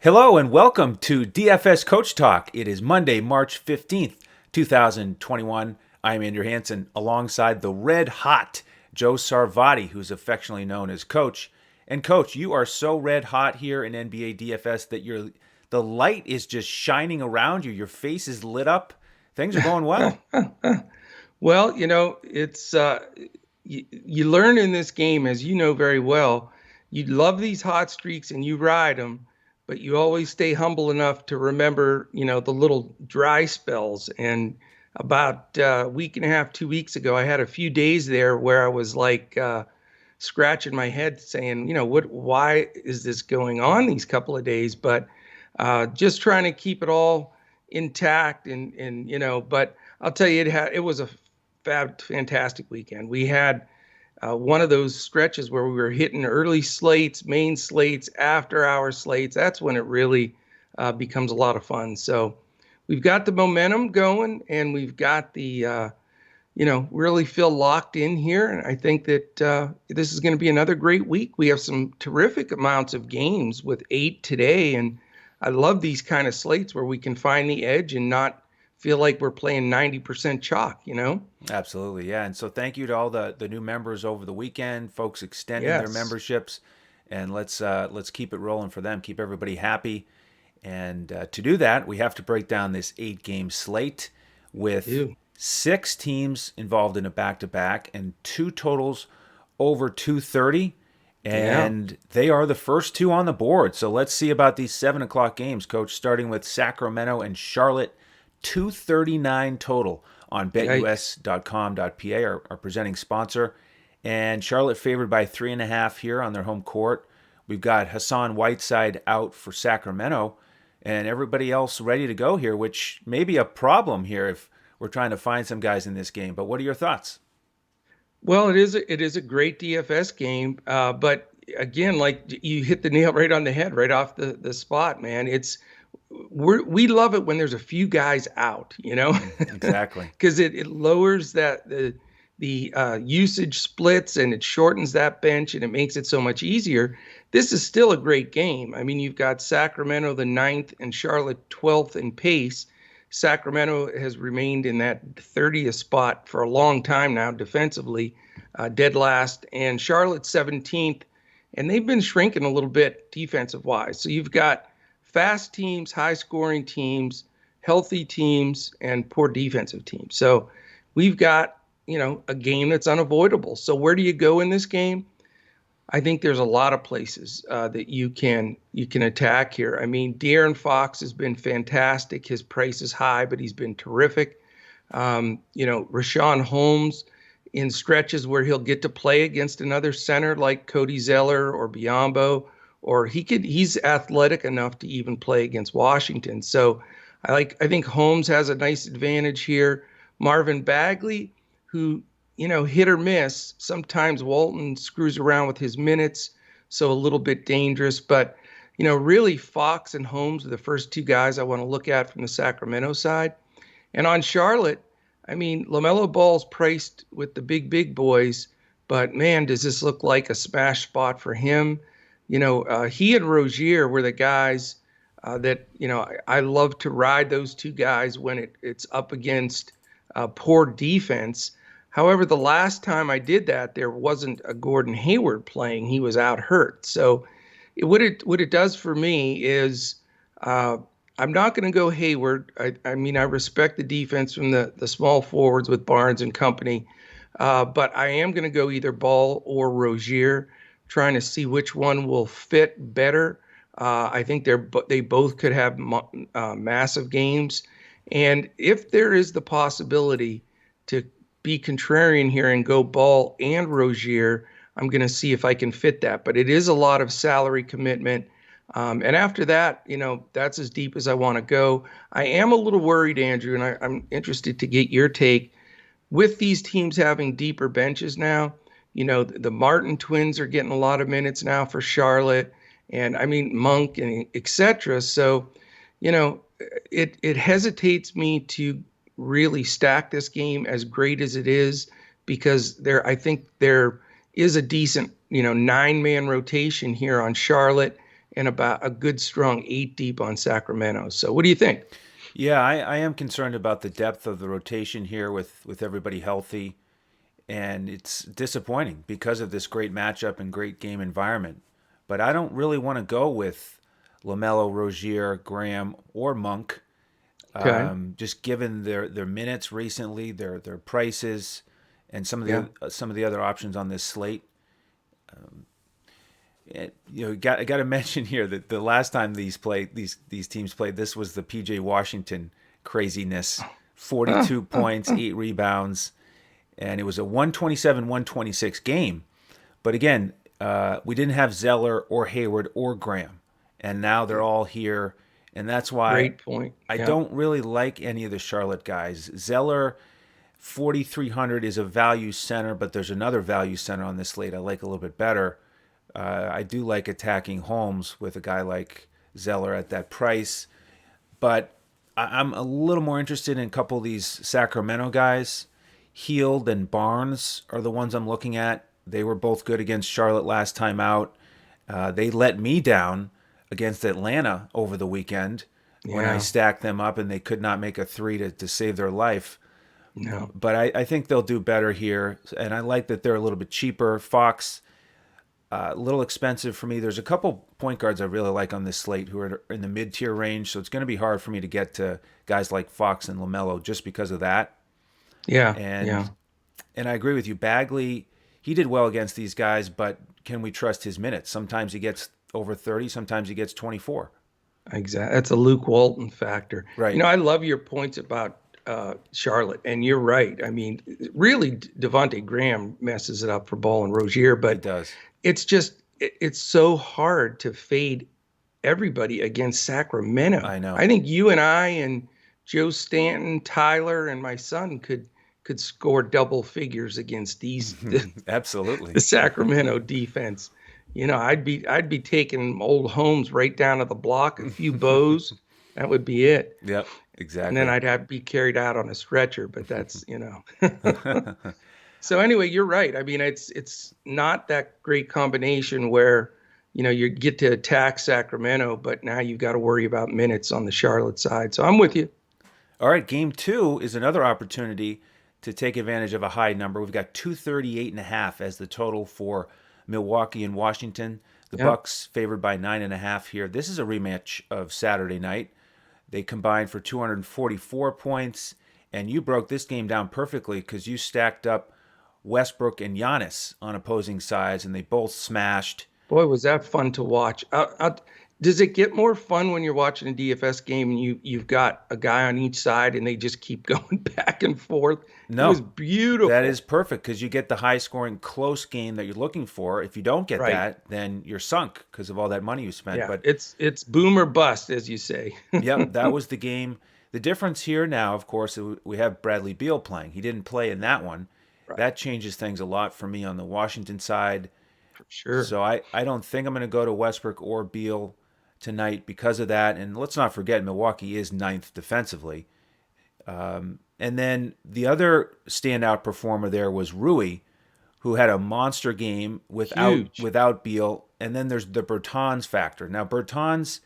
Hello and welcome to DFS Coach Talk. It is Monday, March 15th, 2021. I'm Andrew Hansen alongside the red hot Joe Sarvati, who's affectionately known as Coach. And Coach, you are so red hot here in NBA DFS that the light is just shining around you. Your face is lit up. Things are going well. Well, it's you learn in this game, as you know very well. You love these hot streaks and you ride them, but you always stay humble enough to remember, the little dry spells. And about a week and a half, 2 weeks ago, I had a few days there where I was like scratching my head, saying, why is this going on these couple of days? But just trying to keep it all intact, but I'll tell you, it was a fantastic weekend. We had one of those stretches where we were hitting early slates, main slates, after-hour slates. That's when it really becomes a lot of fun. So we've got the momentum going, and we've got the, really feel locked in here. And I think that this is going to be another great week. We have some terrific amounts of games with 8 today, and I love these kind of slates where we can find the edge and not feel like we're playing 90% chalk, Absolutely, yeah. And so thank you to all the new members over the weekend, folks extending their Yes. memberships, and let's keep it rolling for them, keep everybody happy. And to do that, we have to break down this 8-game slate with Ew. 6 teams involved in a back-to-back and 2 totals over 230. And they are the first 2 on the board. So let's see about these 7 o'clock games, Coach, starting with Sacramento and Charlotte. 239 total on BetUS.com.pa, our presenting sponsor. And Charlotte favored by 3.5 here on their home court. We've got Hassan Whiteside out for Sacramento, and everybody else ready to go here, which may be a problem here if we're trying to find some guys in this game. But what are your thoughts? Well, it is a great DFS game, but again, like you hit the nail right on the head, right off the spot, man. We love it when there's a few guys out, Exactly. because it lowers the usage splits, and it shortens that bench, and it makes it so much easier. This is still a great game. I mean, you've got Sacramento the 9th and Charlotte 12th in pace. Sacramento has remained in that 30th spot for a long time now defensively, dead last, and Charlotte 17th, and they've been shrinking a little bit defensive-wise. So you've got fast teams, high-scoring teams, healthy teams, and poor defensive teams. So we've got, a game that's unavoidable. So where do you go in this game? I think there's a lot of places that you can attack here. I mean, De'Aaron Fox has been fantastic. His price is high, but he's been terrific. Rashawn Holmes in stretches where he'll get to play against another center like Cody Zeller or Biyombo, or he's athletic enough to even play against Washington. So I think Holmes has a nice advantage here. Marvin Bagley, who, hit or miss. Sometimes Walton screws around with his minutes, so a little bit dangerous. But, really Fox and Holmes are the first 2 guys I want to look at from the Sacramento side. And on Charlotte, I mean, LaMelo Ball's priced with the big boys, but man, does this look like a smash spot for him. He and Rozier were the guys that, I love to ride those 2 guys when it's up against poor defense. However, the last time I did that, there wasn't a Gordon Hayward playing. He was out hurt. So what it does for me is I'm not going to go Hayward. I mean, I respect the defense from the small forwards with Barnes and company, but I am going to go either Ball or Rozier, trying to see which one will fit better. I think they both could have massive games. And if there is the possibility to be contrarian here and go Ball and Rozier, I'm going to see if I can fit that. But it is a lot of salary commitment. And after that, that's as deep as I want to go. I am a little worried, Andrew, and I'm interested to get your take. With these teams having deeper benches now, the Martin twins are getting a lot of minutes now for Charlotte, and I mean Monk and etc. So, it hesitates me to really stack this game as great as it is, because I think there is a decent, 9-man rotation here on Charlotte, and about a good strong 8 deep on Sacramento. So what do you think? Yeah, I am concerned about the depth of the rotation here with everybody healthy. And it's disappointing because of this great matchup and great game environment. But I don't really want to go with LaMelo, Rozier, Graham, or Monk, Okay. just given their minutes recently, their prices, and Yeah. some of the other options on this slate. I got to mention here that the last time these teams played, this was the PJ Washington craziness: Huh, 42 huh, points, huh. 8 rebounds, and it was a 127-126 game. But again, we didn't have Zeller or Hayward or Graham, and now they're all here, and that's why Great point. I Yeah. don't really like any of the Charlotte guys. Zeller, 4,300 is a value center, but there's another value center on this slate I like a little bit better. I do like attacking Holmes with a guy like Zeller at that price, but I'm a little more interested in a couple of these Sacramento guys. Heald and Barnes are the ones I'm looking at. They were both good against Charlotte last time out. They let me down against Atlanta over the weekend when I Yeah. stacked them up and they could not make a three to save their life. No. But I think they'll do better here. And I like that they're a little bit cheaper. Fox, a little expensive for me. There's a couple point guards I really like on this slate who are in the mid tier range. So it's going to be hard for me to get to guys like Fox and LaMelo just because of that. Yeah. And Yeah. and I agree with you. Bagley, he did well against these guys, but can we trust his minutes? Sometimes he gets over 30, sometimes he gets 24. Exactly. That's a Luke Walton factor. Right. I love your points about Charlotte, and you're right. I mean, really, Devontae Graham messes it up for Ball and Rozier, He but does. it's so hard to fade everybody against Sacramento. I know. I think you and I and Joe Stanton, Tyler, and my son could score double figures against Absolutely. the Sacramento defense. I'd be taking old Holmes right down to the block, a few bows, that would be it. Yep, And then exactly. I'd have to be carried out on a stretcher, but that's. So anyway, you're right. I mean, it's not that great combination where, you get to attack Sacramento, but now you've got to worry about minutes on the Charlotte side. So I'm with you. All right, game two is another opportunity to take advantage of a high number. We've got 238.5 as the total for Milwaukee and Washington. The Yeah. Bucks favored by 9.5 here. This is a rematch of Saturday night. They combined for 244 points, and you broke this game down perfectly because you stacked up Westbrook and Giannis on opposing sides, and they both smashed. Boy, was that fun to watch. Does it get more fun when you're watching a DFS game and you've got a guy on each side and they just keep going back and forth? It was No, that is beautiful. perfect because you get the high scoring, close game that you're looking for. If you don't get Right. that, then you're sunk because of all that money you spent. Yeah. But It's boom or bust, as you say. yep, that was the game. The difference here now, of course, we have Bradley Beal playing. He didn't play in that one. Right. That changes things a lot for me on the Washington side. For sure. So I don't think I'm going to go to Westbrook or Beal tonight because of that. And let's not forget, Milwaukee is ninth defensively. And then the other standout performer there was Rui, who had a monster game Huge. without Beal. And then there's the Bertans factor. Now Bertans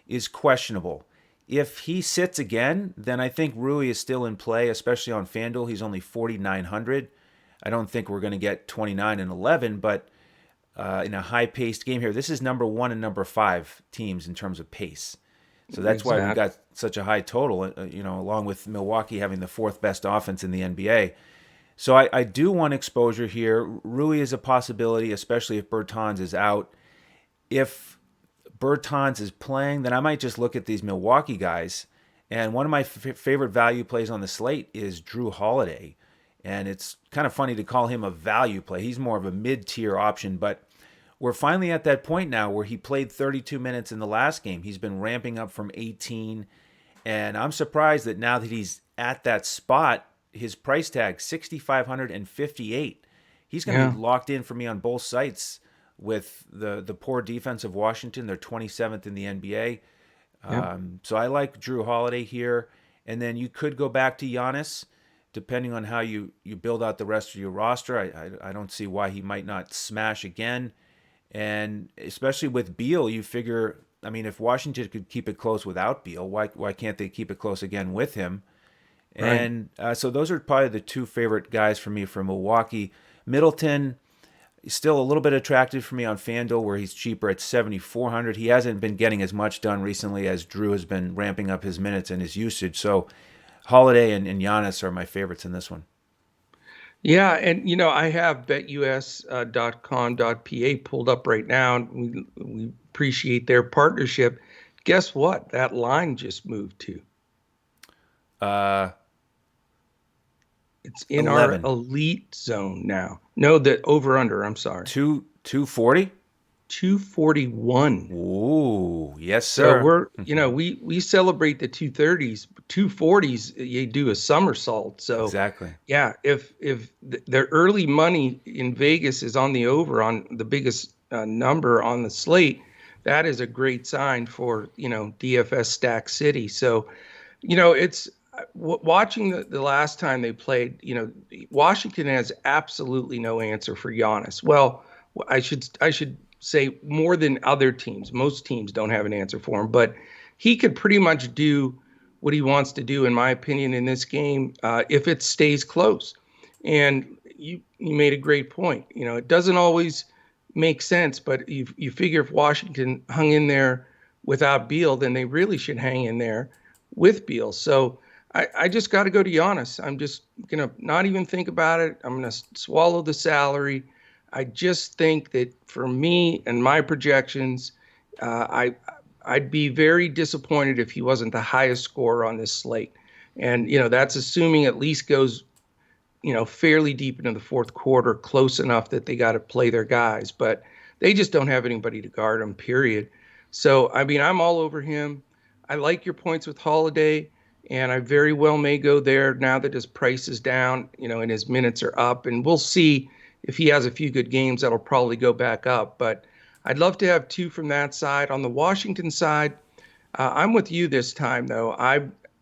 is questionable. If he sits again, then I think Rui is still in play, especially on FanDuel. He's only 4,900. I don't think we're going to get 29 and 11, but in a high-paced game here, this is number one and number five teams in terms of pace. So that's why we've Exactly. got such a high total, along with Milwaukee having the fourth best offense in the NBA. So I do want exposure here. Rui is a possibility, especially if Bertans is out. If Bertans is playing, then I might just look at these Milwaukee guys. And one of my favorite value plays on the slate is Drew Holiday. And it's kind of funny to call him a value play. He's more of a mid-tier option, but we're finally at that point now where he played 32 minutes in the last game. He's been ramping up from 18, and I'm surprised that now that he's at that spot, his price tag 6,558. He's going to Yeah. be locked in for me on both sites with the poor defense of Washington. They're 27th in the NBA. Yeah. So I like Drew Holiday here, and then you could go back to Giannis depending on how you build out the rest of your roster. I don't see why he might not smash again. And especially with Beal, you figure, I mean, if Washington could keep it close without Beal, why can't they keep it close again with him? Right. And so those are probably the two favorite guys for me from Milwaukee. Middleton is still a little bit attractive for me on FanDuel, where he's cheaper at 7,400. He hasn't been getting as much done recently as Drew has been ramping up his minutes and his usage. So Holiday and Giannis are my favorites in this one. Yeah, and I have BetUS.com.pa pulled up right now, and we appreciate their partnership. Guess what? That line just moved to. Uh, It's in our 11. elite zone now. No, the over under, I'm sorry. 240? 241. Ooh, yes, So sir. we celebrate the 230s, 240s, you do a somersault. So Exactly. yeah, if the early money in Vegas is on the over on the biggest number on the slate, that is a great sign for, DFS Stack City. So, it's watching the last time they played, Washington has absolutely no answer for Giannis. Well, I should say more than other teams. Most teams don't have an answer for him, but he could pretty much do what he wants to do, in my opinion, in this game, if it stays close. And you made a great point. It doesn't always make sense, but you figure if Washington hung in there without Beal, then they really should hang in there with Beal. So I just got to go to Giannis. I'm just going to not even think about it. I'm going to swallow the salary. I just think that for me and my projections, I'd be very disappointed if he wasn't the highest scorer on this slate. And, that's assuming at least goes, fairly deep into the fourth quarter, close enough that they got to play their guys. But they just don't have anybody to guard him, period. So, I mean, I'm all over him. I like your points with Holiday, and I very well may go there now that his price is down, and his minutes are up. And we'll see if he has a few good games, that'll probably go back up. But I'd love to have two from that side. On the Washington side, I'm with you this time, though.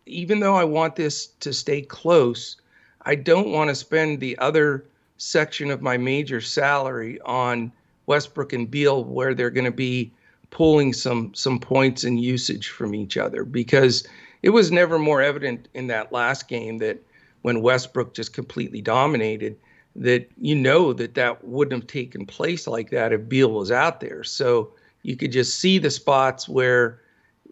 Even though I want this to stay close, I don't want to spend the other section of my major salary on Westbrook and Beal, where they're going to be pulling some points and usage from each other, because it was never more evident in that last game that when Westbrook just completely dominated, that that wouldn't have taken place like that if Beal was out there. So you could just see the spots where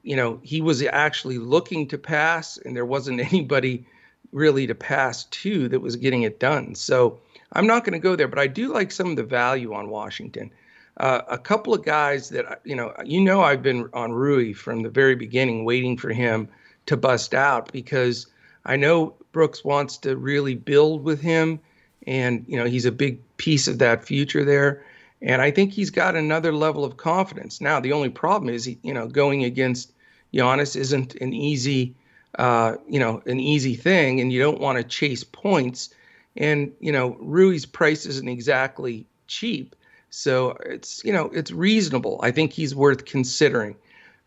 he was actually looking to pass, and there wasn't anybody really to pass to that was getting it done. So I'm not going to go there, but I do like some of the value on Washington. A couple of guys that, I've been on Rui from the very beginning, waiting for him to bust out, because I know Brooks wants to really build with him, and, he's a big piece of that future there. And I think he's got another level of confidence. Now, the only problem is, going against Giannis isn't an easy thing, and you don't want to chase points. And, Rui's price isn't exactly cheap. So it's reasonable. I think he's worth considering.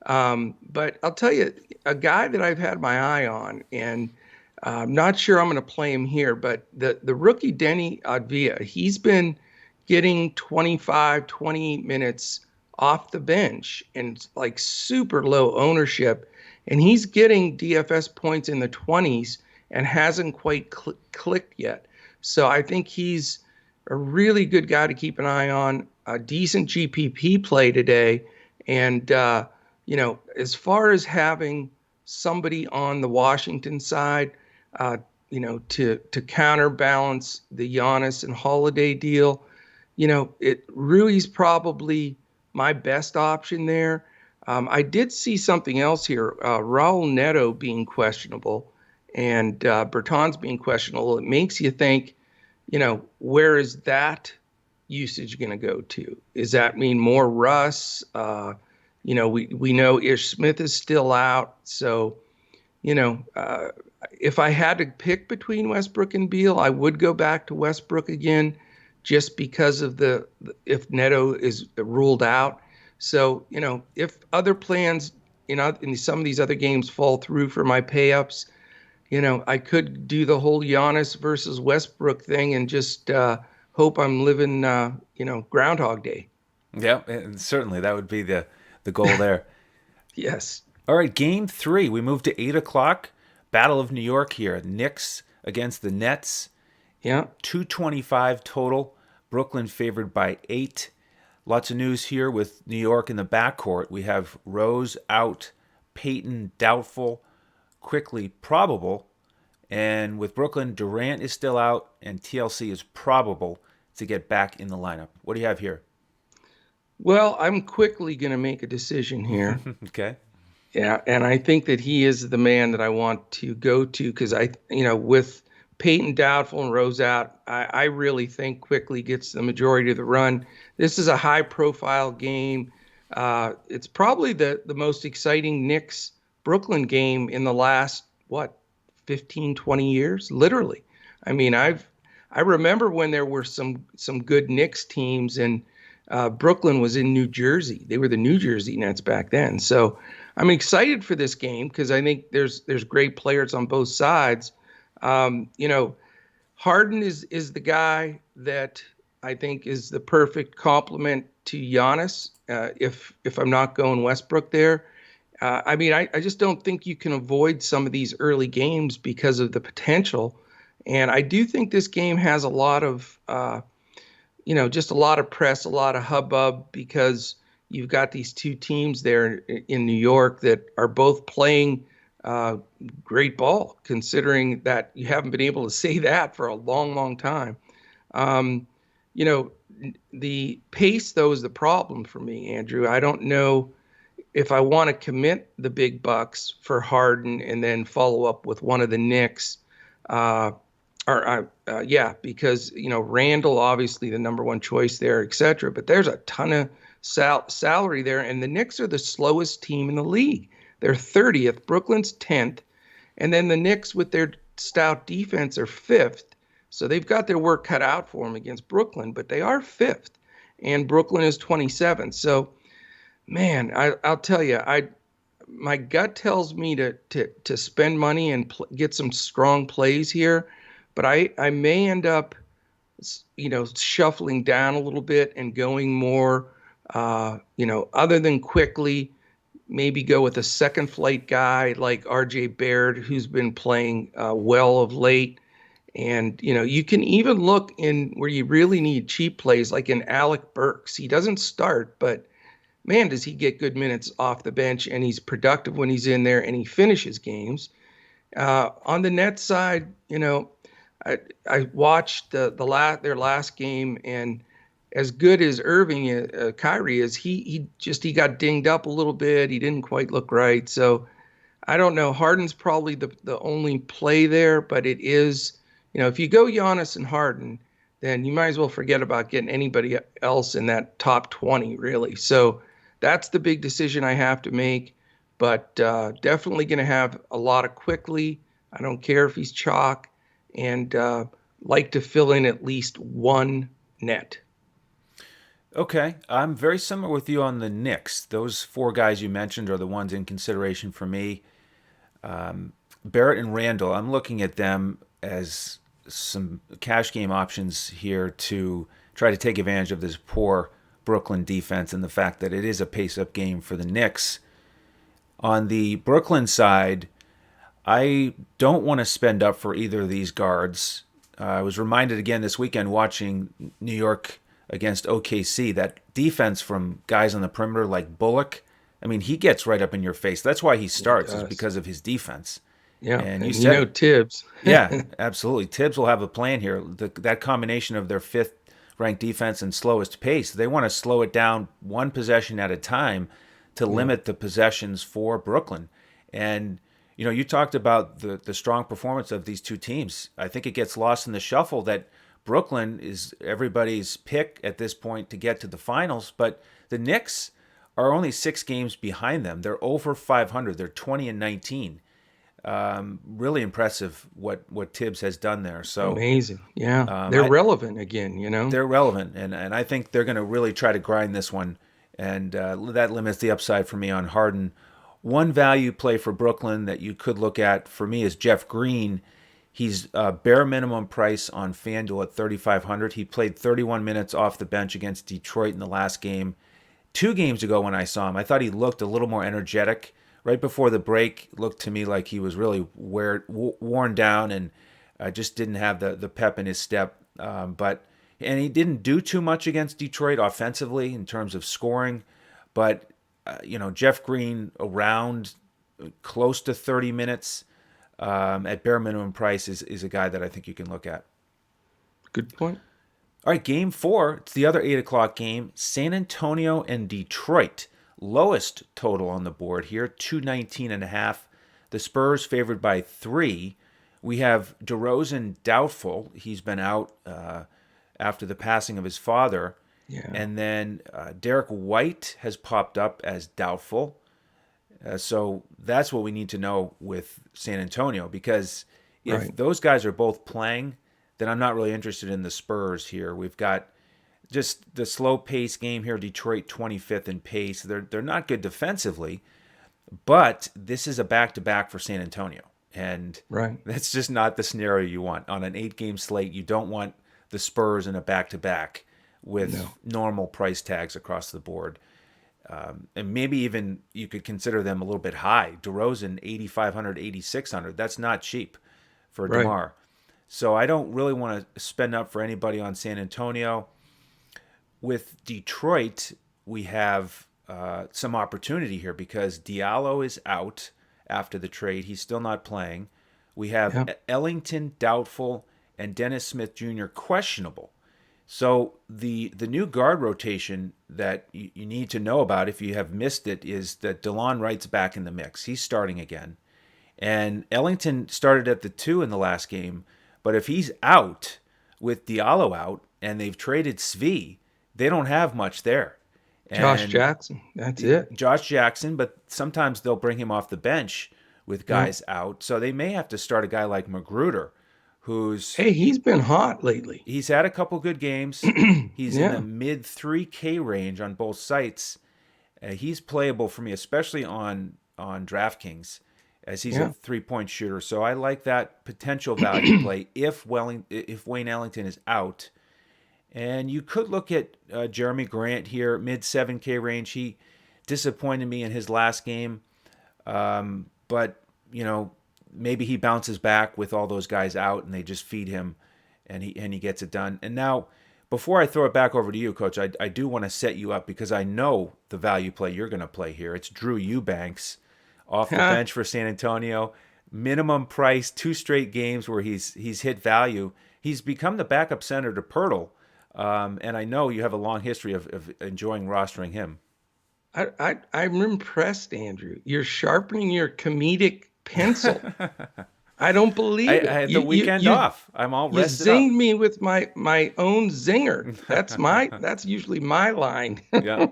But I'll tell you, a guy that I've had my eye on, and I'm not sure I'm going to play him here, but the rookie Denny Advia, he's been getting 25, 28 minutes off the bench and like super low ownership. And he's getting DFS points in the 20s and hasn't quite clicked yet. So I think he's a really good guy to keep an eye on, a decent GPP play today. And, as far as having somebody on the Washington side, to counterbalance the Giannis and Holiday deal, Rui's probably my best option there. I did see something else here. Raul Neto being questionable and Bertans being questionable. It makes you think, where is that usage going to go to? Does that mean more Russ? We know Ish Smith is still out. So, if I had to pick between Westbrook and Beal, I would go back to Westbrook again, just because of if Neto is ruled out. So, if other plans, in some of these other games fall through for my pay-ups, I could do the whole Giannis versus Westbrook thing and just hope I'm living, Groundhog Day. Yeah, and certainly that would be the goal there. Yes. All right, game 3. We moved to 8 o'clock. Battle of New York here. Knicks against the Nets. Yeah. 225 total. Brooklyn favored by 8. Lots of news here with New York in the backcourt. We have Rose out, Peyton doubtful, Quickly probable. And with Brooklyn, Durant is still out, and TLC is probable to get back in the lineup. What do you have here? Well, I'm quickly going to make a decision here. Okay. Yeah, and I think that he is the man that I want to go to because with Peyton doubtful and Rose out, I really think Quickly gets the majority of the run. This is a high-profile game. It's probably the most exciting Knicks Brooklyn game in the last 15, 20 years, literally. I mean, I remember when there were some good Knicks teams, and Brooklyn was in New Jersey. They were the New Jersey Nets back then. So I'm excited for this game because I think there's great players on both sides. Harden is the guy that I think is the perfect complement to Giannis. If I'm not going Westbrook there, I just don't think you can avoid some of these early games because of the potential. And I do think this game has a lot of just a lot of press, a lot of hubbub because you've got these two teams there in New York that are both playing great ball, considering that you haven't been able to say that for a long, long time. Um, you know, the pace, though, is the problem for me, Andrew. I don't know if I want to commit the big bucks for Harden and then follow up with one of the Knicks. Because Randall obviously the number one choice there, etc. But there's a ton of salary there, and the Knicks are the slowest team in the league. They're 30th, Brooklyn's 10th, and then the Knicks with their stout defense are 5th. So they've got their work cut out for them against Brooklyn, but they are 5th, and Brooklyn is 27th. So, man, I'll tell you, my gut tells me to spend money and get some strong plays here. But I may end up, shuffling down a little bit and going more, other than Quickly, maybe go with a second flight guy like R.J. Baird, who's been playing well of late. And, you can even look in where you really need cheap plays, like in Alec Burks. He doesn't start, but man, does he get good minutes off the bench, and he's productive when he's in there, and he finishes games. On the net side, I watched their last game, and as good as Kyrie is, he got dinged up a little bit. He didn't quite look right. So I don't know. Harden's probably the only play there, but it is, if you go Giannis and Harden, then you might as well forget about getting anybody else in that top 20, really. So that's the big decision I have to make, but definitely going to have a lot of Quickly. I don't care if he's chalk, and like to fill in at least one net. Okay, I'm very similar with you on the Knicks. Those 4 guys you mentioned are the ones in consideration for me. Barrett and Randall, I'm looking at them as some cash game options here to try to take advantage of this poor Brooklyn defense and the fact that it is a pace-up game for the Knicks. On the Brooklyn side, I don't want to spend up for either of these guards. I was reminded again this weekend watching New York against OKC, that defense from guys on the perimeter like Bullock. I mean, he gets right up in your face. That's why he starts, is because of his defense. Yeah, and you said Tibbs. Yeah, absolutely. Tibbs will have a plan here. That combination of their 5th-ranked defense and slowest pace, they want to slow it down one possession at a time to limit the possessions for Brooklyn. And you talked about the strong performance of these two teams. I think it gets lost in the shuffle that Brooklyn is everybody's pick at this point to get to the finals, but the Knicks are only 6 games behind them. They're over 500. They're 20-19. Really impressive what Tibbs has done there. So amazing. Yeah, they're relevant again. They're relevant, and I think they're going to really try to grind this one, and that limits the upside for me on Harden. One value play for Brooklyn that you could look at for me is Jeff Green. He's bare minimum price on FanDuel at $3,500. He played 31 minutes off the bench against Detroit in the last game. 2 games ago when I saw him, I thought he looked a little more energetic. Right before the break, looked to me like he was really worn down and just didn't have the pep in his step. And he didn't do too much against Detroit offensively in terms of scoring. But Jeff Green around close to 30 minutes at bare minimum price is a guy that I think you can look at. Good point. All right, game 4. It's the other 8 o'clock game. San Antonio and Detroit. Lowest total on the board here, 219.5. The Spurs favored by 3. We have DeRozan doubtful. He's been out after the passing of his father. Yeah. And then Derek White has popped up as doubtful. So that's what we need to know with San Antonio, because if those guys are both playing, then I'm not really interested in the Spurs here. We've got just the slow pace game here. Detroit 25th in pace. They're not good defensively, but this is a back-to-back for San Antonio. And that's just not the scenario you want. On an 8-game slate, you don't want the Spurs in a back-to-back with normal price tags across the board. And maybe even you could consider them a little bit high. DeRozan, 8,500, 8,600. That's not cheap for DeMar. So I don't really want to spend up for anybody on San Antonio. With Detroit, we have some opportunity here because Diallo is out after the trade. He's still not playing. We have Ellington doubtful and Dennis Smith Jr. questionable. So the new guard rotation that you need to know about if you have missed it is that DeLon Wright's back in the mix. He's starting again. And Ellington started at the 2 in the last game. But if he's out with Diallo out and they've traded Svi, they don't have much there. And Josh Jackson, that's it. Josh Jackson, but sometimes they'll bring him off the bench with guys out. So they may have to start a guy like Magruder, who's... Hey, he's been hot lately. He's had a couple good games. He's in the mid 3K range on both sites. He's playable for me, especially on DraftKings, as he's a three-point shooter. So I like that potential value play if Wayne Ellington is out. And you could look at Jeremy Grant here, mid 7K range. He disappointed me in his last game. But, maybe he bounces back with all those guys out and they just feed him and he gets it done. And now, before I throw it back over to you, Coach, I do want to set you up because I know the value play you're going to play here. It's Drew Eubanks off the bench for San Antonio. Minimum price, 2 straight games where he's hit value. He's become the backup center to Pirtle. And I know you have a long history of enjoying rostering him. I'm impressed, Andrew. You're sharpening your comedic pencil. I don't believe it. I had the weekend off. I'm all rested up. You up. zinged me with my own zinger. That's usually my line. Yeah.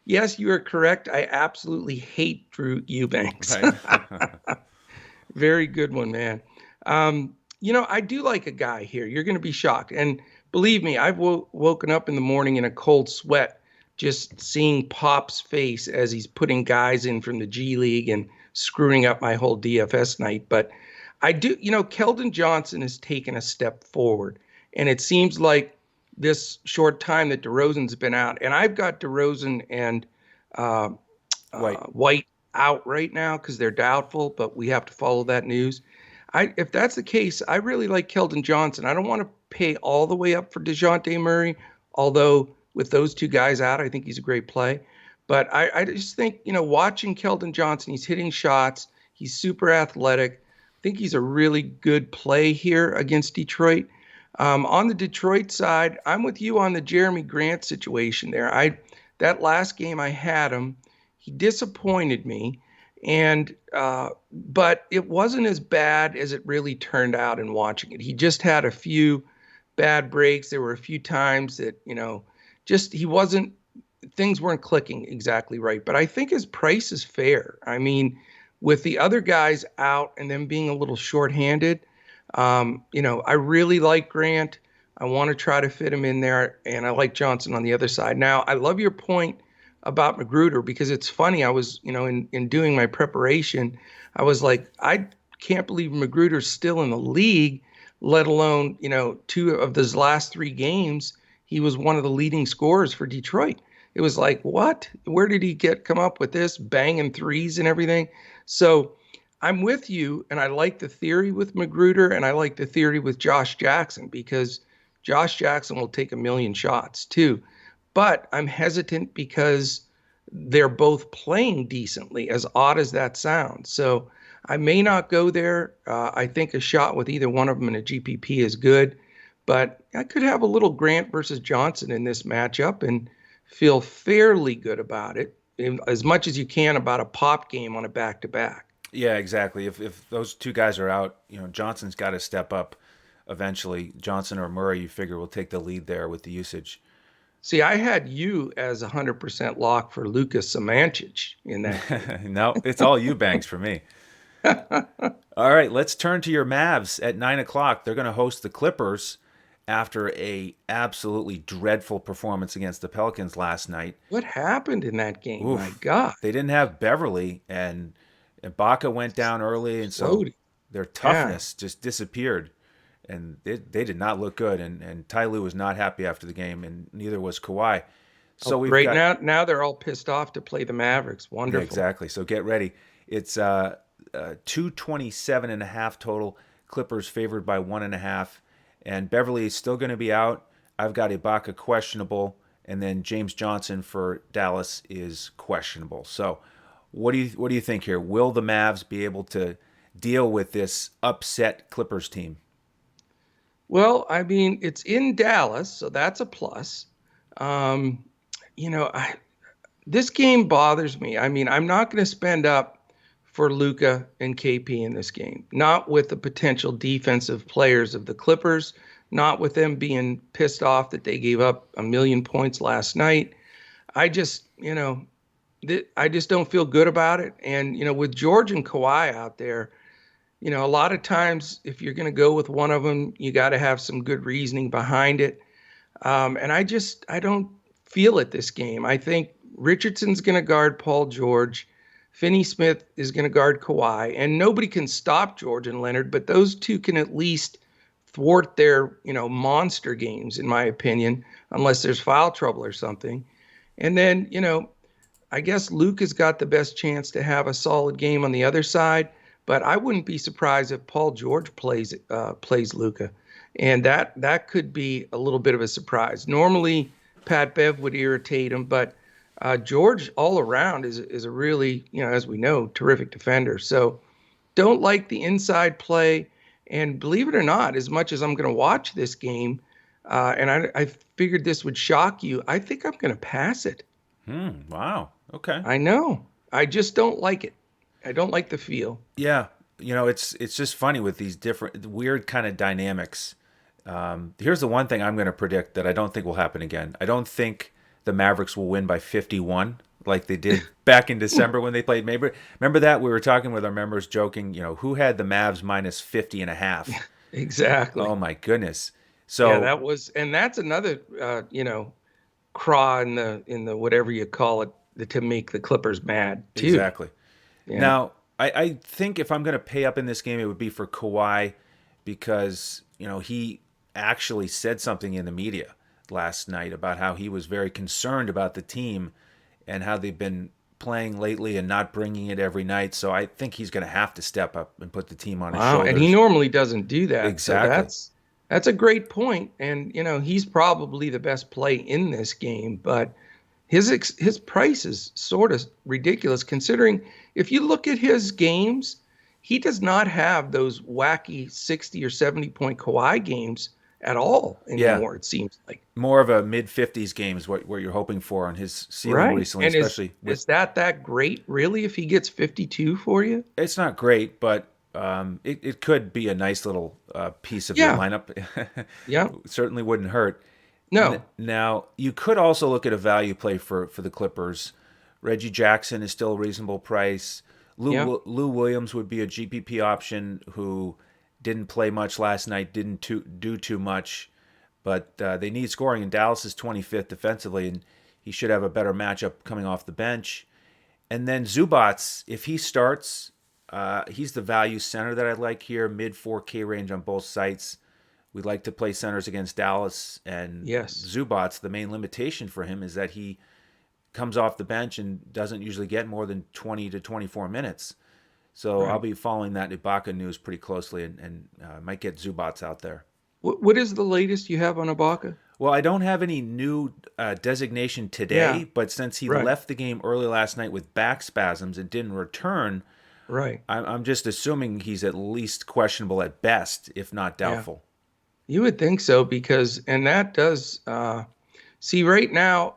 Yes, you are correct. I absolutely hate Drew Eubanks. Very good one, man. I do like a guy here. You're going to be shocked. And believe me, I've woken up in the morning in a cold sweat just seeing Pop's face as he's putting guys in from the G League and screwing up my whole DFS night. But I do, Keldon Johnson has taken a step forward. And it seems like this short time that DeRozan's been out, and I've got DeRozan and White out right now because they're doubtful, but we have to follow that news. If that's the case, I really like Keldon Johnson. I don't want to pay all the way up for DeJounte Murray, although with those 2 guys out, I think he's a great play. But I just think, watching Keldon Johnson, he's hitting shots. He's super athletic. I think he's a really good play here against Detroit. On the Detroit side, I'm with you on the Jeremy Grant situation there. That last game I had him, he disappointed me. But it wasn't as bad as it really turned out in watching it. He just had a few bad breaks. There were a few times that, things weren't clicking exactly right. But I think his price is fair. I mean, with the other guys out and them being a little shorthanded, I really like Grant. I want to try to fit him in there. And I like Johnson on the other side. Now, I love your point about Magruder because it's funny. I was, in doing my preparation, I was like, I can't believe Magruder's still in the league, let alone, 2 of those last 3 games. He was one of the leading scorers for Detroit. it was like, what? Where did he come up with this banging threes and everything? So I'm with you, and I like the theory with Magruder, and I like the theory with Josh Jackson because Josh Jackson will take a million shots too. But I'm hesitant because they're both playing decently, as odd as that sounds. So I may not go there. I think a shot with either one of them in a GPP is good, but I could have a little Grant versus Johnson in this matchup and feel fairly good about it, as much as you can about a pop game on a back-to-back. Yeah, exactly. If those two guys are out, Johnson's got to step up eventually. Johnson or Murray, you figure, will take the lead there with the usage. See, I had you as 100% lock for Lucas Samancic in that game. No, it's all Eubanks for me. All right, let's turn to your Mavs at 9 o'clock. They're going to host the Clippers after a absolutely dreadful performance against the Pelicans last night. What happened in that game? Oof. My God. They didn't have Beverly, and Ibaka went down early, and so Floating. their Yeah. toughness just disappeared. And they did not look good. And Ty Lue was not happy after the game, and neither was Kawhi. Oh, So we've great. got Now they're all pissed off to play the Mavericks. yeah, Wonderful. exactly. So get ready. It's 227 and a half total. Clippers favored by 1.5, and Beverly is still going to be out. I've got Ibaka questionable, and then James Johnson for Dallas is questionable. So what do you think here? Will the Mavs be able to deal with this upset Clippers team? Well, I mean, it's in Dallas, so that's a plus. Um, you know, I, this game bothers me. I mean, I'm not going to spend up for Luca and KP in this game. Not with the potential defensive players of the Clippers. Not with them being pissed off that they gave up a million points last night. I just, I just don't feel good about it. And with George and Kawhi out there, a lot of times if you're going to go with one of them, you got to have some good reasoning behind it. And I don't feel it this game. I think Richardson's going to guard Paul George. Finney-Smith is going to guard Kawhi, and nobody can stop George and Leonard, but those two can at least thwart their, monster games, in my opinion, unless there's foul trouble or something. And then, I guess Luke has got the best chance to have a solid game on the other side, but I wouldn't be surprised if Paul George plays Luka, and that could be a little bit of a surprise. Normally, Pat Bev would irritate him, but George all around is a really, as we know, terrific defender. So don't like the inside play, and believe it or not, as much as I'm going to watch this game, and I figured this would shock you, I think I'm going to pass it. Wow. Okay. I know. I just don't like it. I don't like the feel. Yeah, it's just funny with these different weird kind of dynamics. Here's the one thing I'm going to predict that I don't think will happen again. I don't think the Mavericks will win by 51 like they did back in December when they played. Maybe remember that we were talking with our members, joking. Who had the Mavs minus 50 and a half? Exactly. Oh my goodness. Yeah, So and that's another, craw in the whatever you call it, to make the Clippers mad too. exactly. Yeah. Now I think if I'm going to pay up in this game, it would be for Kawhi because he actually said something in the media last night about how he was very concerned about the team and how they've been playing lately and not bringing it every night. So I think he's going to have to step up and put the team on his Wow, and he shoulders. normally doesn't do that. So Exactly. that's a great point. And he's probably the best play in this game, but his price is sort of ridiculous considering if you look at his games, he does not have those wacky 60 or 70 point Kawhi games at all Yeah. anymore, it seems like. More of a mid 50s game is what you're hoping for on his ceiling Right. recently, And especially with is that great really if he gets 52 for you? it's not great, but it could be a nice little piece of your Yeah. lineup. Yeah. Certainly wouldn't hurt. No. Now, you could also look at a value play for the Clippers. Reggie Jackson is still a reasonable price. Yeah. Lou Williams would be a GPP option who didn't play much last night, didn't do too much, but they need scoring, and Dallas is 25th defensively, and he should have a better matchup coming off the bench. And then Zubats, if he starts, he's the value center that I like here, mid 4K range on both sites. We like to play centers against Dallas, and Yes. Zubats, the main limitation for him is that he comes off the bench and doesn't usually get more than 20 to 24 minutes. So I'll Right. be following that Ibaka news pretty closely and might get Zubats out there. What is the latest you have on Ibaka? Well, I don't have any new designation Yeah. today, but since he Right. left the game early last night with back spasms and didn't return, Right. I'm just assuming he's at least questionable at best, if not Yeah. doubtful. You would think so because, and that does, see right now,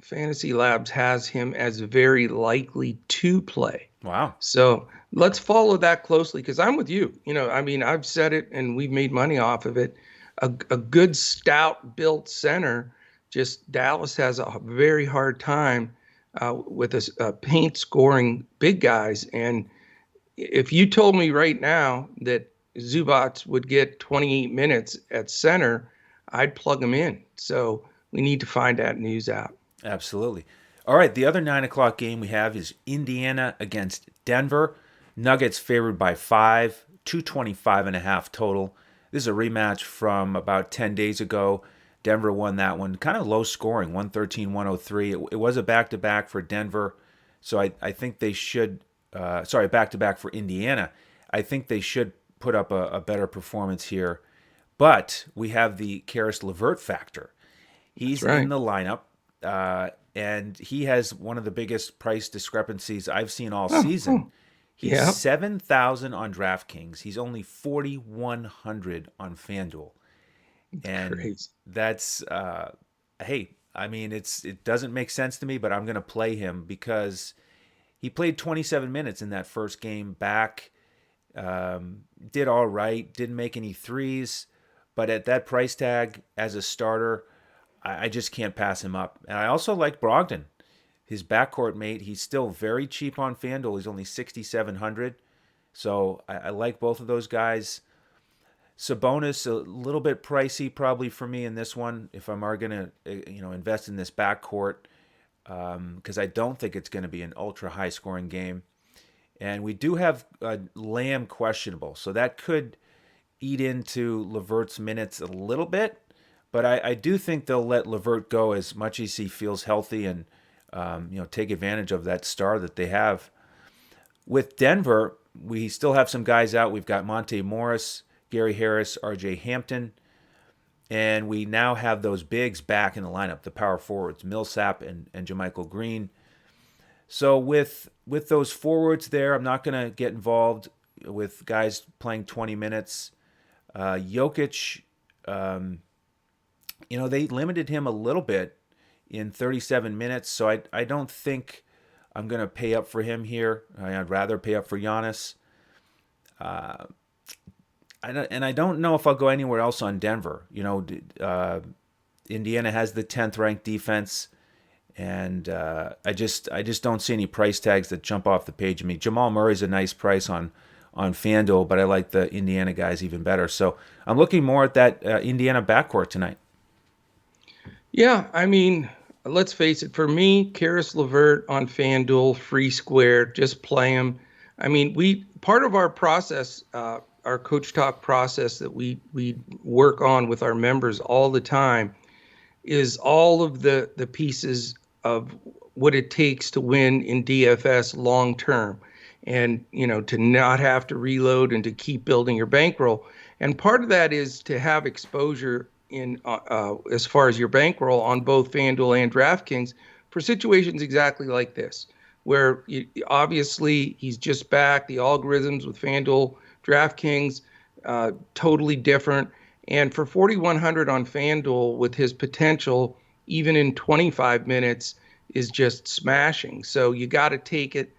Fantasy Labs has him as very likely to play. Wow. So let's follow that closely because I'm with you. You know, I mean, I've said it and we've made money off of it. A good stout built center, just Dallas has a very hard time with paint scoring big guys. And if you told me right now that Zubats would get 28 minutes at center, I'd plug him in. So we need to find that news out. Absolutely. All right, the other 9 o'clock game we have is Indiana against Denver. Nuggets favored by 5, 225.5 total. This is a rematch from about 10 days ago. Denver won that one. Kind of low scoring, 113-103. It was a back-to-back for Denver, so I think they should, back-to-back for Indiana. I think they should put up a better performance here. But we have the Karis LeVert factor. That's He's right. in the lineup, and he has one of the biggest price discrepancies I've seen all season. He's Yeah. 7,000 on DraftKings. He's only 4,100 on FanDuel, and Crazy. that's hey, I mean it doesn't make sense to me, but I'm gonna play him because he played 27 minutes in that first game back. Did all right, didn't make any threes, but at that price tag as a starter, I just can't pass him up. And I also like Brogdon, his backcourt mate. He's still very cheap on FanDuel. He's only 6,700. So I like both of those guys. Sabonis a little bit pricey probably for me in this one if I'm going to invest in this backcourt because I don't think it's going to be an ultra high scoring game. And we do have Lamb questionable, so that could eat into Levert's minutes a little bit. But I do think they'll let Levert go as much as he feels healthy and take advantage of that star that they have. With Denver, we still have some guys out. We've got Monte Morris, Gary Harris, R.J. Hampton, and we now have those bigs back in the lineup, the power forwards, Millsap and JaMychal Green. So with those forwards there, I'm not going to get involved with guys playing 20 minutes. Jokic, they limited him a little bit in 37 minutes, so I don't think I'm going to pay up for him here. I'd rather pay up for Giannis. I don't know if I'll go anywhere else on Denver. Indiana has the 10th ranked defense, and I just don't see any price tags that jump off the page. I mean, Jamal Murray's a nice price on FanDuel, but I like the Indiana guys even better. So I'm looking more at that Indiana backcourt tonight. Yeah, I mean, let's face it. For me, Karis LeVert on FanDuel, free square, just play him. I mean, part of our process, our Coach Talk process that we work on with our members all the time, is all of the pieces of what it takes to win in DFS long term, and to not have to reload and to keep building your bankroll. And part of that is to have exposure in as far as your bankroll on both FanDuel and DraftKings for situations exactly like this, where obviously he's just back. The algorithms with FanDuel, DraftKings, totally different. And for 4,100 on FanDuel with his potential, even in 25 minutes, is just smashing. So you got to take it.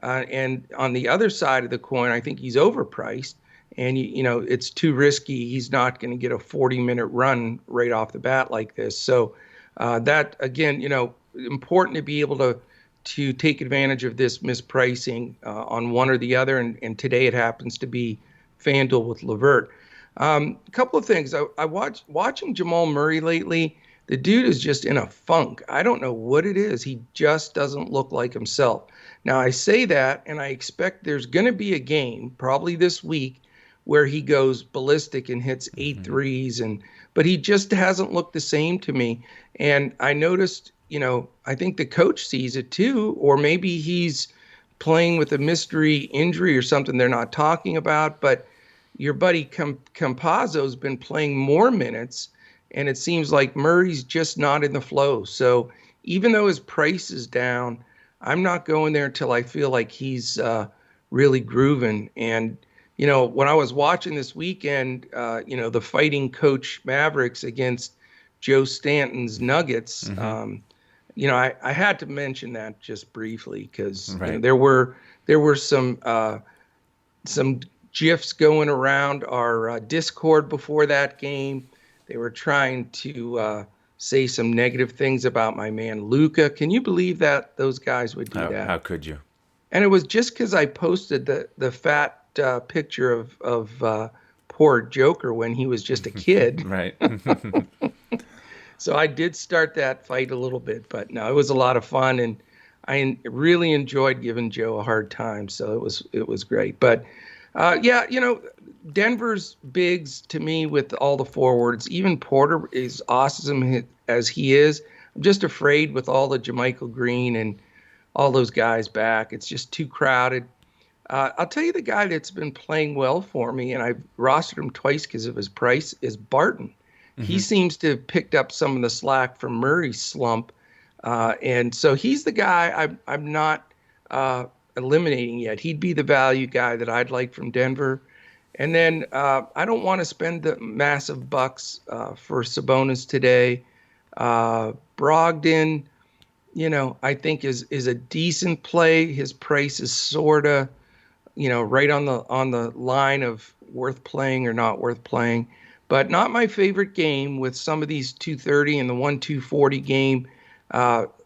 And on the other side of the coin, I think he's overpriced. And, it's too risky. He's not going to get a 40-minute run right off the bat like this. So that, again, important to be able to take advantage of this mispricing on one or the other. And today it happens to be FanDuel with LeVert. A couple of things. I watching Jamal Murray lately. The dude is just in a funk. I don't know what it is. He just doesn't look like himself. Now, I say that, and I expect there's going to be a game, probably this week, where he goes ballistic and hits 8 threes, but he just hasn't looked the same to me. And I noticed I think the coach sees it too, or maybe he's playing with a mystery injury or something they're not talking about. But your buddy Campazzo's been playing more minutes, and it seems like Murray's just not in the flow. So even though his price is down, I'm not going there until I feel like he's really grooving. And when I was watching this weekend, the Fighting Coach Mavericks against Joe Stanton's Nuggets, I had to mention that just briefly because Right. there were some gifs going around our Discord before that game. They were trying to say some negative things about my man Luca. Can you believe that those guys would do How that? could you? And it was just because I posted the fat picture of poor Joker when he was just a kid. Right. So I did start that fight a little bit, but no, it was a lot of fun, and really enjoyed giving Joe a hard time. So it was great. But yeah, Denver's bigs to me with all the forwards. Even Porter is awesome as he is. I'm just afraid with all the JaMychal Green and all those guys back. It's just too crowded. I'll tell you the guy that's been playing well for me, and I've rostered him twice because of his price, is Barton. He seems to have picked up some of the slack from Murray's slump. And so he's the guy I'm not eliminating yet. He'd be the value guy that I'd like from Denver. And then I don't want to spend the massive bucks for Sabonis today. Brogdon, I think is a decent play. His price is sorta, right on the line of worth playing or not worth playing. But not my favorite game with some of these 230 and the 240 game.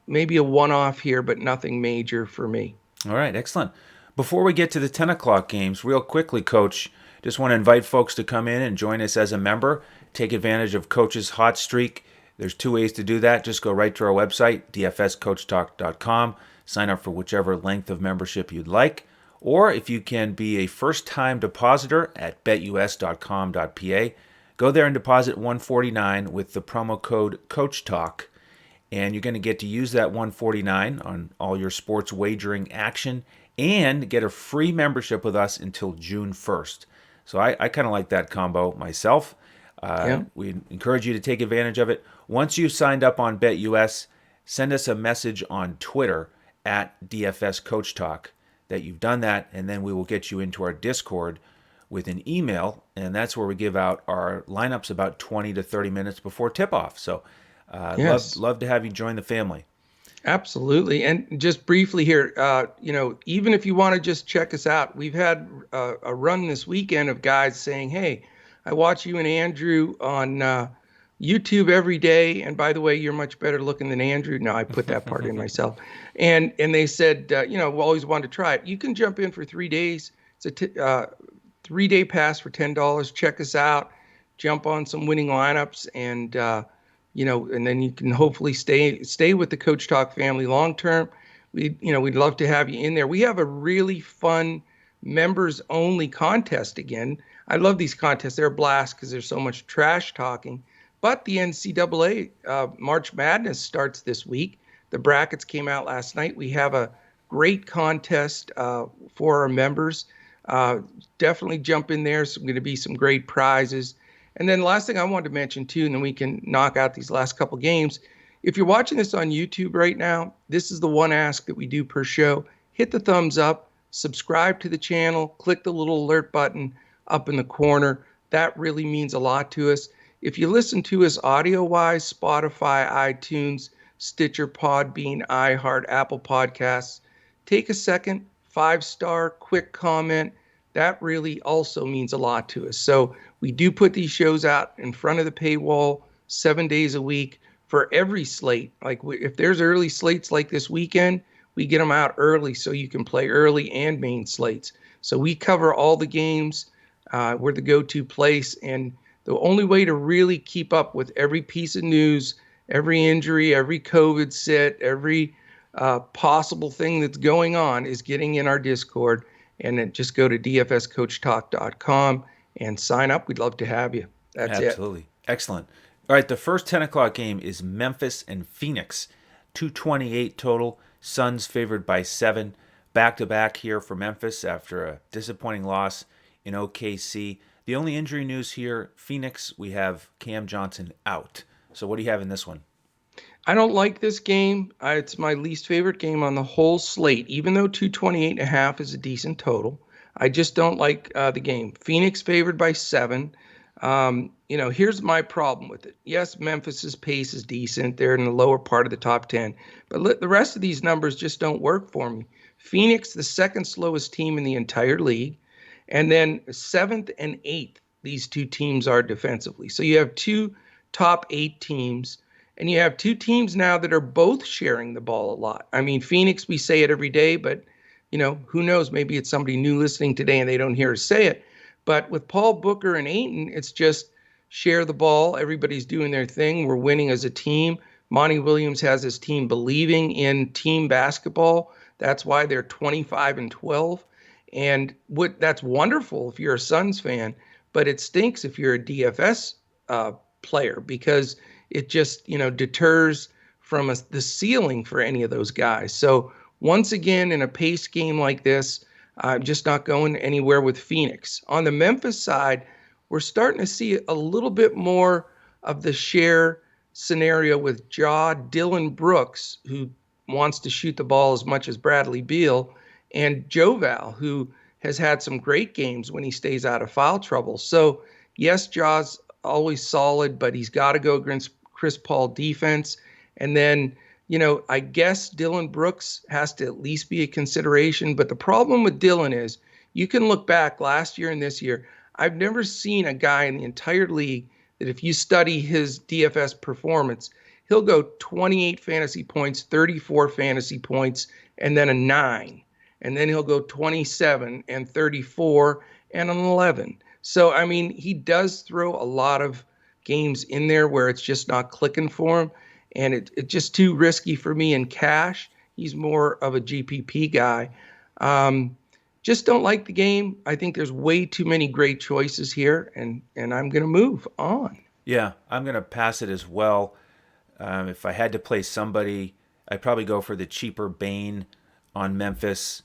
Maybe a one-off here, but nothing major for me. All right, excellent. Before we get to the 10 o'clock games, real quickly, Coach, just want to invite folks to come in and join us as a member. Take advantage of Coach's hot streak. There's two ways to do that. Just go right to our website, dfscoachtalk.com. Sign up for whichever length of membership you'd like. Or if you can be a first-time depositor at betus.com.pa, go there and deposit $149 with the promo code CoachTalk. And you're going to get to use that $149 on all your sports wagering action and get a free membership with us until June 1st. So I kind of like that combo myself. We encourage you to take advantage of it. Once you've signed up on BetUS, send us a message on Twitter at DFS CoachTalk that you've done that, and then we will get you into our Discord with an email, and that's where we give out our lineups about 20 to 30 minutes before tip-off. So Yes. love to have you join the family. Absolutely. And just briefly here, even if you want to just check us out, we've had a run this weekend of guys saying, hey, I watch you and Andrew on YouTube every day. And by the way, you're much better looking than Andrew. No, I put that part in myself. And they said, we always wanted to try it. You can jump in for 3 days. It's a 3-day pass for $10. Check us out. Jump on some winning lineups and and then you can hopefully stay with the Coach Talk family long term. We'd love to have you in there. We have a really fun members only contest again. I love these contests. They're a blast because there's so much trash talking. But the NCAA March Madness starts this week. The brackets came out last night. We have a great contest for our members. Definitely jump in there. There's going to be some great prizes. And then last thing I wanted to mention too, and then we can knock out these last couple games. If you're watching this on YouTube right now, this is the one ask that we do per show. Hit the thumbs up, subscribe to the channel, click the little alert button up in the corner. That really means a lot to us. If you listen to us audio-wise, Spotify, iTunes, Stitcher, Podbean, iHeart, Apple Podcasts, take a second, 5-star, quick comment. That really also means a lot to us. So we do put these shows out in front of the paywall 7 days a week for every slate. Like if there's early slates like this weekend, we get them out early so you can play early and main slates. So we cover all the games. We're the go-to place. And the only way to really keep up with every piece of news, every injury, every COVID sit, every possible thing that's going on is getting in our Discord. And then just go to dfscoachtalk.com and sign up. We'd love to have you. That's it. Absolutely. Excellent. All right, the first 10 o'clock game is Memphis and Phoenix. 228 total. Suns favored by 7. Back-to-back here for Memphis after a disappointing loss in OKC. The only injury news here, Phoenix, we have Cam Johnson out. So what do you have in this one? I don't like this game. It's my least favorite game on the whole slate, even though 228.5 is a decent total. I just don't like the game. Phoenix favored by 7. Here's my problem with it. Yes, Memphis's pace is decent. They're in the lower part of the top 10. But the rest of these numbers just don't work for me. Phoenix, the second slowest team in the entire league. And then 7th and 8th, these two teams are defensively. So you have two top 8 teams. And you have two teams now that are both sharing the ball a lot. I mean, Phoenix, we say it every day, but, who knows? Maybe it's somebody new listening today and they don't hear us say it. But with Paul Booker and Ayton, it's just share the ball. Everybody's doing their thing. We're winning as a team. Monty Williams has his team believing in team basketball. That's why they're 25-12. And that's wonderful if you're a Suns fan, but it stinks if you're a DFS player because it just, deters from the ceiling for any of those guys. So once again, in a pace game like this, I'm just not going anywhere with Phoenix. On the Memphis side, we're starting to see a little bit more of the share scenario with Dillon Brooks, who wants to shoot the ball as much as Bradley Beal, and Joval, who has had some great games when he stays out of foul trouble. So yes, Jaw's always solid, but he's got to go against Chris Paul defense. And then, I guess Dillon Brooks has to at least be a consideration. But the problem with Dillon is you can look back last year and this year. I've never seen a guy in the entire league that if you study his DFS performance, he'll go 28 fantasy points, 34 fantasy points, and then a 9. And then he'll go 27 and 34 and an 11. So, I mean, he does throw a lot of games in there where it's just not clicking for him. And it's just too risky for me in cash. He's more of a GPP guy. Just don't like the game. I think there's way too many great choices here, and I'm going to move on. Yeah, I'm going to pass it as well. If I had to play somebody, I'd probably go for the cheaper Bane on Memphis,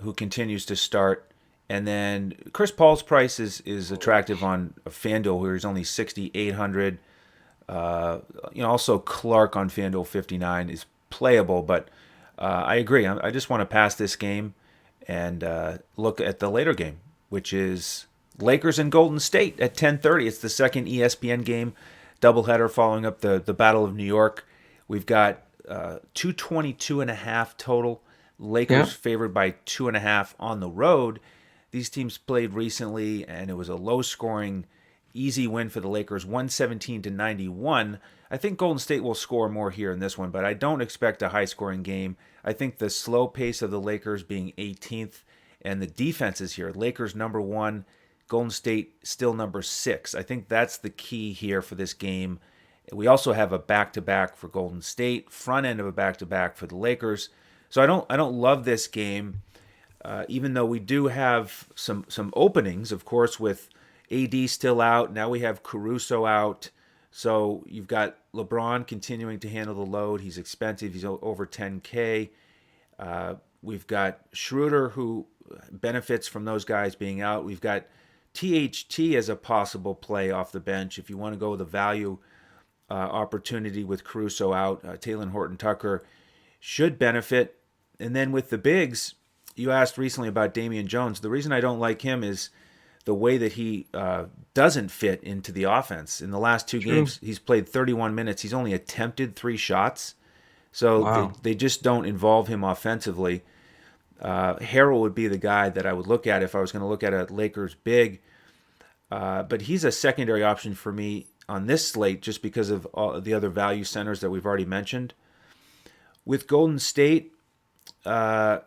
who continues to start. And then Chris Paul's price is attractive on FanDuel, where he's only 6,800. Also Clark on FanDuel 59 is playable, but I agree. I just want to pass this game and look at the later game, which is Lakers and Golden State at 10:30. It's the second ESPN game, doubleheader following up the Battle of New York. We've got 222.5 total. Lakers favored by 2.5 on the road. These teams played recently, and it was a low-scoring, easy win for the Lakers, 117-91. I think Golden State will score more here in this one, but I don't expect a high-scoring game. I think the slow pace of the Lakers being 18th, and the defenses here, Lakers number 1, Golden State still number 6. I think that's the key here for this game. We also have a back-to-back for Golden State, front end of a back-to-back for the Lakers. So I don't love this game. Even though we do have some openings, of course, with AD still out. Now we have Caruso out. So you've got LeBron continuing to handle the load. He's expensive. He's over 10K. We've got Schroeder, who benefits from those guys being out. We've got THT as a possible play off the bench if you want to go with a value opportunity with Caruso out. Talen Horton-Tucker should benefit. And then with the bigs, you asked recently about Damian Jones. The reason I don't like him is the way that he doesn't fit into the offense. In the last two games, he's played 31 minutes. He's only attempted 3 shots. So they just don't involve him offensively. Harrell would be the guy that I would look at if I was going to look at a Lakers big. But he's a secondary option for me on this slate just because of all the other value centers that we've already mentioned. With Golden State, the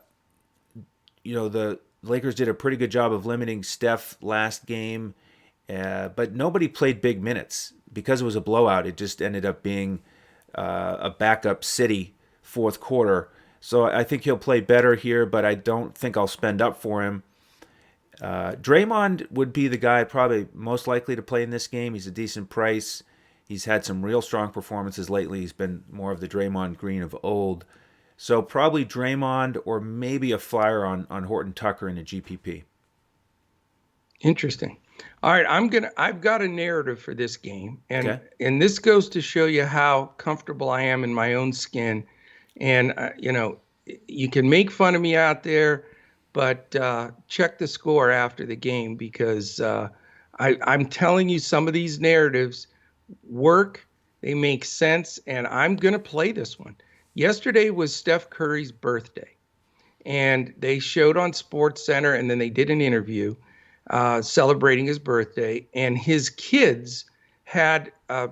Lakers did a pretty good job of limiting Steph last game, but nobody played big minutes. Because it was a blowout, it just ended up being a backup city fourth quarter. So I think he'll play better here, but I don't think I'll spend up for him. Draymond would be the guy probably most likely to play in this game. He's a decent price. He's had some real strong performances lately. He's been more of the Draymond Green of old. So probably Draymond or maybe a flyer on Horton Tucker in the GPP. Interesting. All right, I've got a narrative for this game, and Okay. this goes to show you how comfortable I am in my own skin. And you can make fun of me out there, but check the score after the game, because I'm telling you, some of these narratives work, they make sense, and I'm going to play this one. Yesterday was Steph Curry's birthday, and they showed on Sports Center, and then they did an interview celebrating his birthday, and his kids had a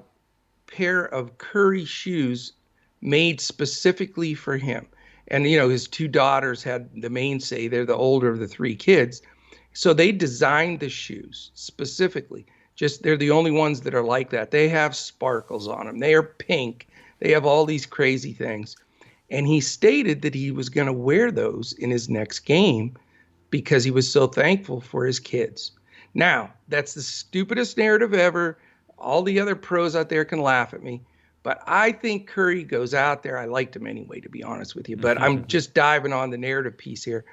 pair of Curry shoes made specifically for him. And, his two daughters had the mainstay. They're the older of the three kids. So they designed the shoes specifically. Just, they're the only ones that are like that. They have sparkles on them. They are pink. They have all these crazy things. And he stated that he was going to wear those in his next game because he was so thankful for his kids. Now, that's the stupidest narrative ever. All the other pros out there can laugh at me, but I think Curry goes out there. I liked him anyway, to be honest with you, but I'm just diving on the narrative piece here.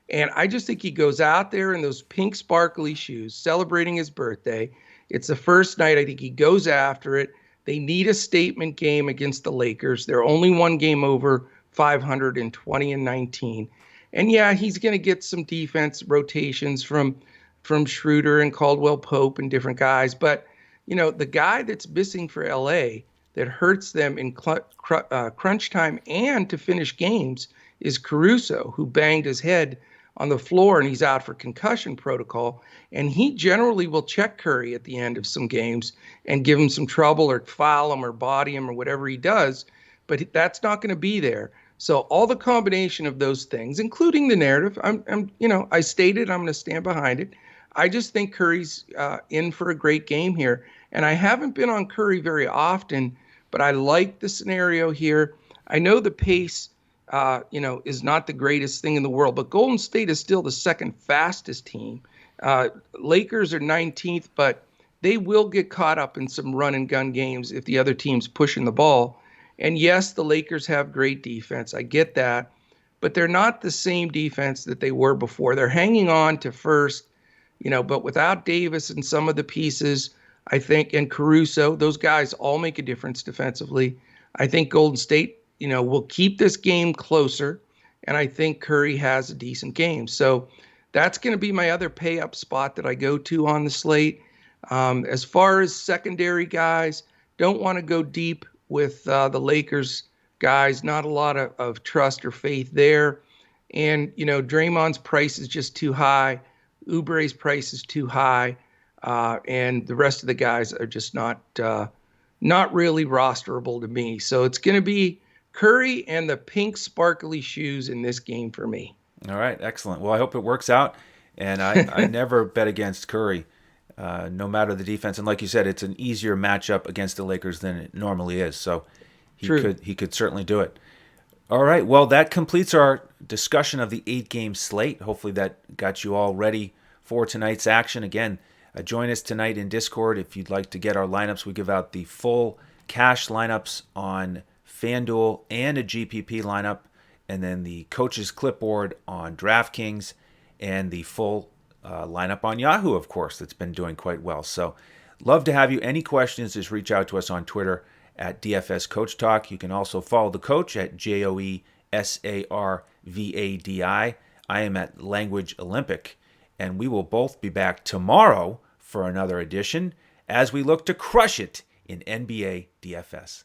And I just think he goes out there in those pink sparkly shoes, celebrating his birthday. It's the first night. I think he goes after it. They need a statement game against the Lakers. They're only one game over 500 in 20-19. And yeah, he's going to get some defense rotations from Schroeder and Caldwell Pope and different guys. But, the guy that's missing for LA that hurts them in crunch time and to finish games is Caruso, who banged his head on the floor, and he's out for concussion protocol. And he generally will check Curry at the end of some games and give him some trouble or foul him or body him or whatever he does. But that's not going to be there. So all the combination of those things, including the narrative, I stated I'm going to stand behind it. I just think Curry's in for a great game here. And I haven't been on Curry very often, but I like the scenario here. I know the pace, is not the greatest thing in the world, but Golden State is still the second fastest team. Lakers are 19th, but they will get caught up in some run and gun games if the other team's pushing the ball. And yes, the Lakers have great defense. I get that. But they're not the same defense that they were before. They're hanging on to first, but without Davis and some of the pieces, I think, and Caruso, those guys all make a difference defensively. I think Golden State, will keep this game closer. And I think Curry has a decent game. So that's going to be my other pay up spot that I go to on the slate. As far as secondary guys, don't want to go deep with the Lakers guys. Not a lot of trust or faith there. And, Draymond's price is just too high. Oubre's price is too high. And the rest of the guys are just not really rosterable to me. So it's going to be Curry and the pink sparkly shoes in this game for me. All right, excellent. Well, I hope it works out. And I never bet against Curry, no matter the defense. And like you said, it's an easier matchup against the Lakers than it normally is. So he could certainly do it. All right, well, that completes our discussion of the 8-game slate. Hopefully that got you all ready for tonight's action. Again, join us tonight in Discord if you'd like to get our lineups. We give out the full cash lineups on FanDuel and a GPP lineup, and then the coach's clipboard on DraftKings, and the full lineup on Yahoo, of course, that's been doing quite well. So love to have you. Any questions, just reach out to us on Twitter at DFS CoachTalk. You can also follow the coach at JoeSarvadi. I am at Language Olympic, and we will both be back tomorrow for another edition as we look to crush it in NBA DFS.